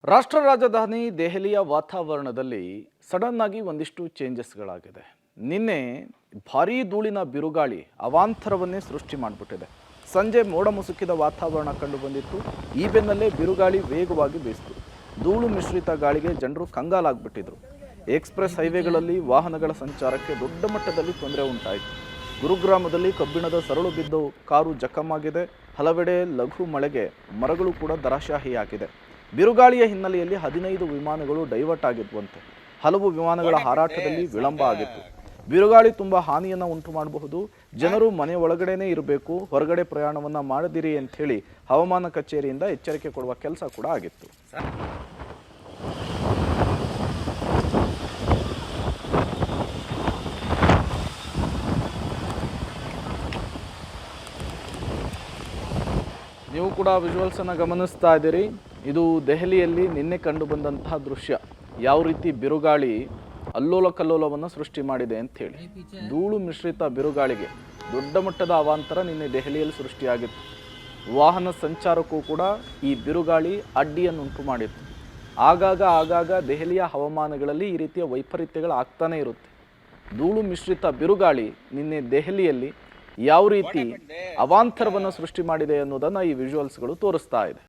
ರಾಷ್ಟ್ರ ರಾಜಧಾನಿ ದೆಹಲಿಯ ವಾತಾವರಣದಲ್ಲಿ ಸಡನ್ ಆಗಿ ಒಂದಿಷ್ಟು ಚೇಂಜಸ್ಗಳಾಗಿದೆ. ನಿನ್ನೆ ಭಾರೀ ಧೂಳಿನ ಬಿರುಗಾಳಿ ಅವಾಂತರವನ್ನೇ ಸೃಷ್ಟಿ ಮಾಡಿಬಿಟ್ಟಿದೆ. ಸಂಜೆ ಮೋಡ ಮುಸುಕಿದ ವಾತಾವರಣ ಕಂಡು ಬಂದಿತ್ತು. ಈ ಬೆನ್ನಲ್ಲೇ ಬಿರುಗಾಳಿ ವೇಗವಾಗಿ ಬೀಸಿತು. ಧೂಳು ಮಿಶ್ರಿತ ಗಾಳಿಗೆ ಜನರು ಕಂಗಾಲಾಗ್ಬಿಟ್ಟಿದ್ರು. ಎಕ್ಸ್ಪ್ರೆಸ್ ಹೈವೇಗಳಲ್ಲಿ ವಾಹನಗಳ ಸಂಚಾರಕ್ಕೆ ದೊಡ್ಡ ಮಟ್ಟದಲ್ಲಿ ತೊಂದರೆ ಉಂಟಾಯಿತು. ಗುರುಗ್ರಾಮದಲ್ಲಿ ಕಬ್ಬಿಣದ ಸರಳು ಬಿದ್ದು ಕಾರು ಜಖಮಾಗಿದೆ. ಹಲವೆಡೆ ಲಘು ಮಳೆಗೆ ಮರಗಳು ಕೂಡ ಧರಾಶಾಹಿಯಾಗಿದೆ. ಬಿರುಗಾಳಿಯ ಹಿನ್ನೆಲೆಯಲ್ಲಿ 15 ವಿಮಾನಗಳು ಡೈವರ್ಟ್ ಆಗಿದ್ವಂತೆ. ಹಲವು ವಿಮಾನಗಳ ಹಾರಾಟದಲ್ಲಿ ವಿಳಂಬ ಆಗಿತ್ತು. ಬಿರುಗಾಳಿ ತುಂಬ ಹಾನಿಯನ್ನು ಉಂಟು ಮಾಡಬಹುದು. ಜನರು ಮನೆ ಒಳಗಡೆನೇ ಇರಬೇಕು, ಹೊರಗಡೆ ಪ್ರಯಾಣವನ್ನು ಮಾಡದಿರಿ ಅಂತ ಹೇಳಿ ಹವಾಮಾನ ಕಚೇರಿಯಿಂದ ಎಚ್ಚರಿಕೆ ಕೊಡುವ ಕೆಲಸ ಕೂಡ ಆಗಿತ್ತು. ನೀವು ಕೂಡ ವಿಜುವಲ್ಸನ್ನು ಗಮನಿಸ್ತಾ ಇದ್ದೀರಿ. ಇದು ದೆಹಲಿಯಲ್ಲಿ ನಿನ್ನೆ ಕಂಡು ಬಂದಂತಹ ದೃಶ್ಯ. ಯಾವ ರೀತಿ ಬಿರುಗಾಳಿ ಅಲ್ಲೋಲ ಕಲ್ಲೋಲವನ್ನು ಸೃಷ್ಟಿ ಮಾಡಿದೆ ಅಂತ ಹೇಳಿ. ಧೂಳು ಮಿಶ್ರಿತ ಬಿರುಗಾಳಿಗೆ ದೊಡ್ಡ ಮಟ್ಟದ ಅವಾಂತರ ನಿನ್ನೆ ದೆಹಲಿಯಲ್ಲಿ ಸೃಷ್ಟಿಯಾಗಿತ್ತು. ವಾಹನ ಸಂಚಾರಕ್ಕೂ ಕೂಡ ಈ ಬಿರುಗಾಳಿ ಅಡ್ಡಿಯನ್ನುಂಟು ಮಾಡಿತ್ತು. ಆಗಾಗ ದೆಹಲಿಯ ಹವಾಮಾನಗಳಲ್ಲಿ ಈ ರೀತಿಯ ವೈಪರೀತ್ಯಗಳು ಆಗ್ತಾನೆ ಇರುತ್ತೆ. ಧೂಳು ಮಿಶ್ರಿತ ಬಿರುಗಾಳಿ ನಿನ್ನೆ ದೆಹಲಿಯಲ್ಲಿ ಯಾವ ರೀತಿ ಅವಾಂತರವನ್ನು ಸೃಷ್ಟಿ ಮಾಡಿದೆ ಅನ್ನೋದನ್ನು ಈ ವಿಜುವಲ್ಸ್ಗಳು ತೋರಿಸ್ತಾ ಇದೆ.